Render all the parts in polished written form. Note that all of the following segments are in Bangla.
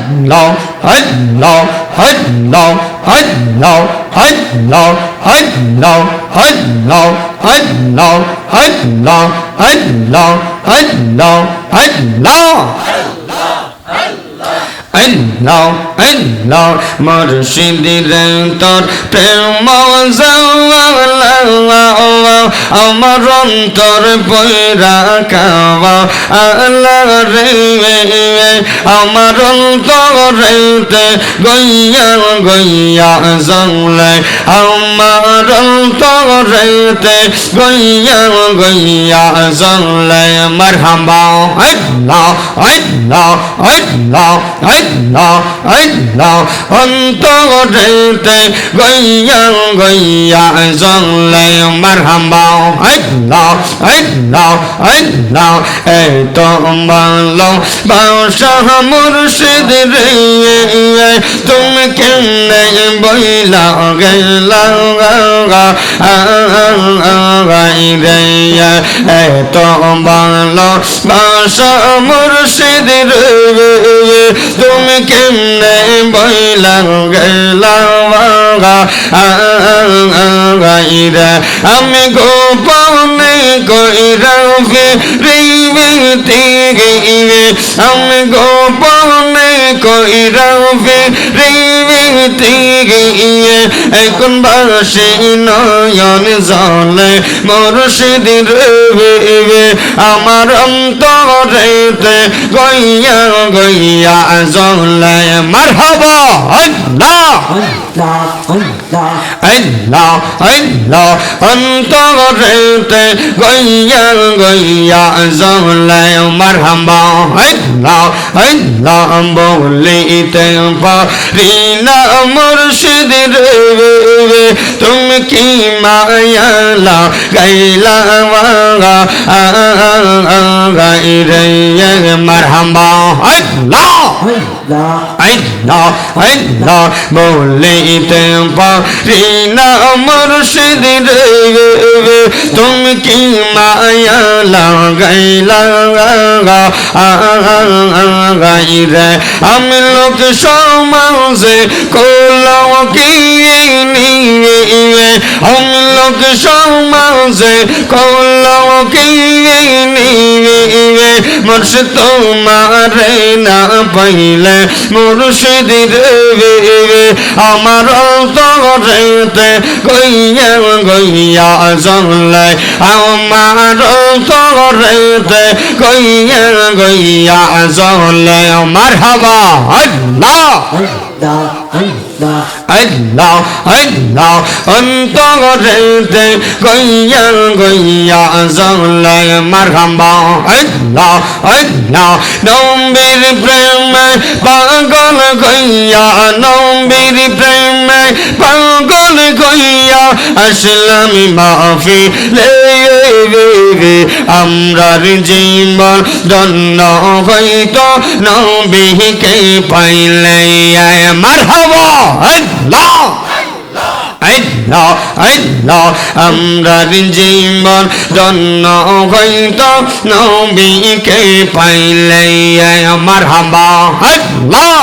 Allah, Allah, Allah, Allah, Allah, Allah, Allah, Allah, Allah, Allah, Allah, Allah. Allah, Allah, মুর্শিদের তোর প্রেম জাওয়ালা আমার অন্তর পয়রা কাওয়া আল্লাহ রে আমার অন্তরেতে গইয়া গইয়া জানলে আমার অন্তরেতে গইয়া গইয়া জানলে মারহাবা আল্লাহ আল্লাহ আল্লাহ Allah, Allah, অন্তরেতে গইয়া গইয়া জানলে মারহাবা Allah, Allah, Allah, এত ভালো বাসা মুর্শিদ রে তুমি কেমনে বইলা গেলা রে এত ভালো বাসা মুর্শিদ রে তুমি কেমনে বইলা গেলা রে আমি গোপনে কইরা ফিরিতে গিয়ে আমি গোপনে কইরা ফিরিতে গিয়ে এখন বাসি নয়ন জলে মুর্শিদের আমার অন্তরেতে গইয়া গইয়া জলে মারহাবা আল্লাহ আল্লাহ আল্লাহ অন্তরেতে গইয়া গইয়া জলে মারহাবা আল্লাহ আল্লাহ বলিতে পারি না মুর্শিদের তুমি কি মায়ালা গাইলা গাইরে মারহাবা আল্লাহ আল্লাহ আল্লাহ বলিতে পারি না মুর্শিদের তুমি কি মায়ালা গাইলা গাইরে আমি লোক সমাজে কোলাও কি নিয়ে আমি লোক সমাজে কোলাও কি নিয়ে মুর্শিদ তোমারে না পাইলে মুর্শিদের আমার অন্তরেতে গইয়া গইয়া জলে আমার অন্তরেতে গইয়া গইয়া জলে মারহাবা আল্লাহ আল্লাহ আল্লাহ আল্লাহ অন্তরেতে গইয়া গইয়া জলে মারহাবা আল্লাহ আল্লাহ নবীর প্রেমে পাগল গইয়া নবীর প্রেমে পাগল গইয়া আসলাম মাফি লে আমরার জীবন ধন্য হইত নবীকে পাইলে মারহাবা আল্লাহ আল্লাহ আল্লাহ আমরার জীবন ধন্য হইত নবীকে পাইলে মারহাবা আল্লাহ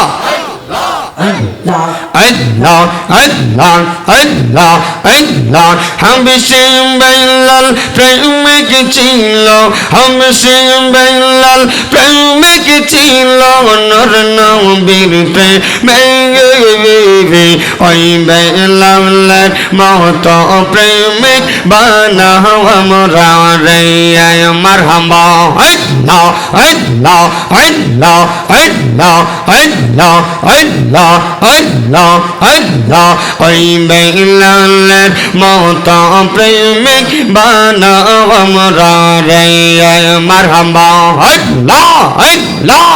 Allah, Allah, Allah, Allah, Allah, হামসে Belal প্রেমিক ছিল হামসে বেলাল প্রেমিক ছিল নর নবীর প্রেমে ওই বেলালের মত প্রেমিক বানাও আমরা রে মারহাবা আল্লাহ আল্লাহ আল্লাহ আল্লাহ আল্লাহ আল্লাহ আল্লাহ আল্লাহ ওই বেলালের মত প্রেমিক বানাও আমরা রে মারহাবা আল্লাহ আল্লাহ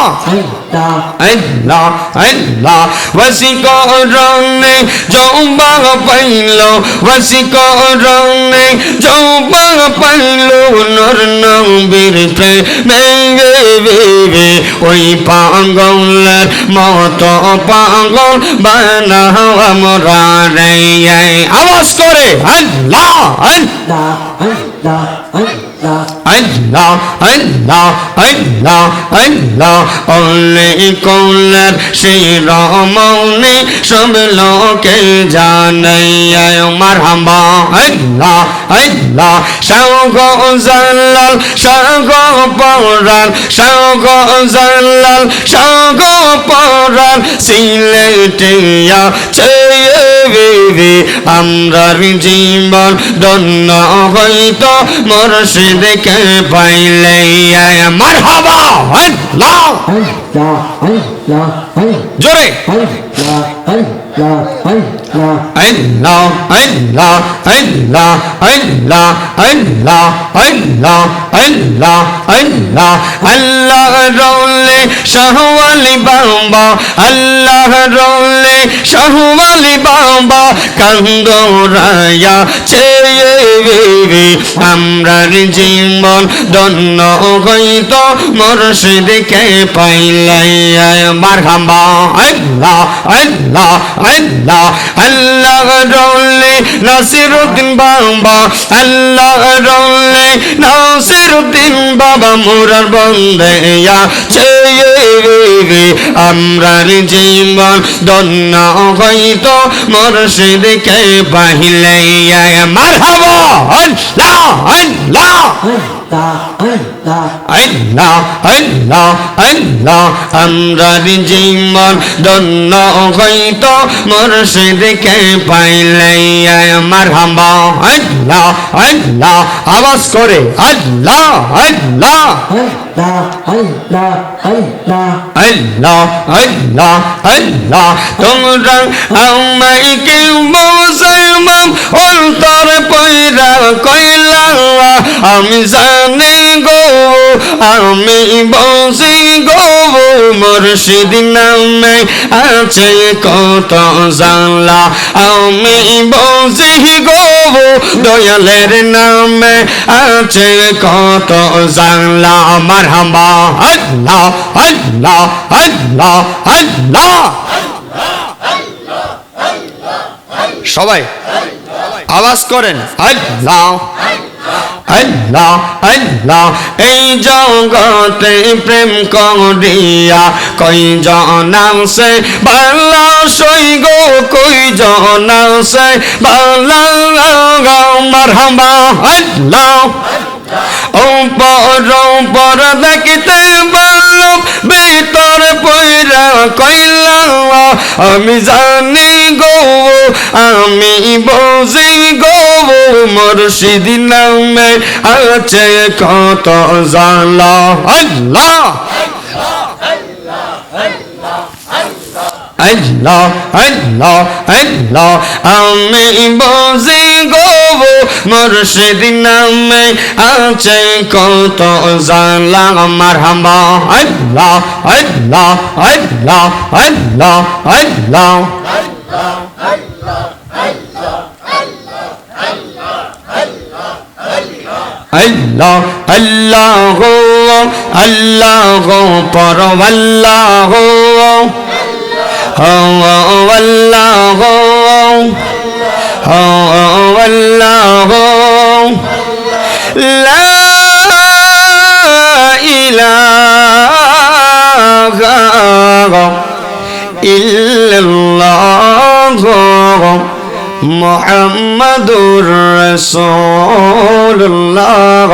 আল্লাহ আল্লাহ ওয়াসিকরণে যৌবা পাইল ওয়াসিকরণে যৌবা পাইল নর নবীর প্রেমে ওই পাগলের মত পাগল বানাও আমরা রে আওয়াজ করে আল্লাহ আল্লাহ আল্লাহ আল্লাহ আল্লাহ আল্লাহ অলি কৌলার সেই রমণী সব লোকে জানে মারহাবা আল্লাহ আল্লাহ শাওক জালাল শাওক পরান শাওক জালাল শাওক পরান সিলেটিয়া চেয়ে বিবি আমরার জীবন ধন্য হইতো মুর্শিদকে পাইলে মারহাবা আল্লাহ জোরে আল্লাহ আল্লাহ আল্লাহ আল্লাহ আল্লাহ আল্লাহ আল্লাহ আল্লাহ আল্লাহ রৌলে শাহওয়ালি বাবা আল্লাহ রৌলে শাহওয়ালি বাবা কান্দরায়া চেয়ে বিবি আমরার জীবন ধন্য হইত মুর্শিদকে পাইলে মারহাবা আল্লাহ আল্লাহ আল্লাহ আল্লাহ রৌলে নাসিরুদ্দিন বাবা আল্লাহ রৌলে নাসিরুদ্দিন বাবা মুরার বন্দেয়া চেয়ে আমরার জীবন ধন্য হইত মুর্শিদকে পাইলে মারহাবা আল্লাহ আল্লাহ আল্লাহ আল্লাহ আল্লাহ আমরার জীবন ধন্য হইত মুর্শিদকে পাইলে মারহাবা আল্লাহ আল্লাহ আওয়াজ করে আল্লাহ আল্লাহ আল্লাহ আল্লাহ আল্লাহ তোমরা আমায় কেউ মুসলমান অন্তর পয়রা কইলা আমি জানি গো আমি বসি গো মুর্শিদ নামে আছে কত জানলা আমি বসি গো দয়ালের নামে আছে কত জানলা মারহাবা আল্লাহ আল্লাহ আল্লাহ আল্লাহ সবাই আওয়াজ করেন আল্লাহ আল্লাহ আল্লাহ এই জগতে প্রেম করিয়া কই জনাসে ভালো সই গো কই জনাসে ভালো মারহাবা আল্লাহ উপর দেখতে ভালো ভিতর পয়রা কইলা আমি জানি গো আমি বুঝি গো মুর্শিদ নামে আছে কত জালা আল্লাহ আল্লাহ আল্লাহ আল্লাহ আমি বুঝি গো মুর্শিদ নামে আছে কত জালা মারহাবা আল্লাহ আল্লাহ আল্লাহ আল্লাহ আল্লাহ আল্লাহ আল্লাহ আল্লাহ পর আল্লাহ আল্লাহ আল্লাহ লা ইলাহা ইল্লাল্লাহ মুহাম্মাদুর রাসূলুল্লাহ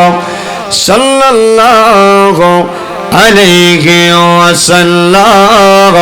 সাল্লাল্লাহু আলাইহি ওয়াসাল্লাম।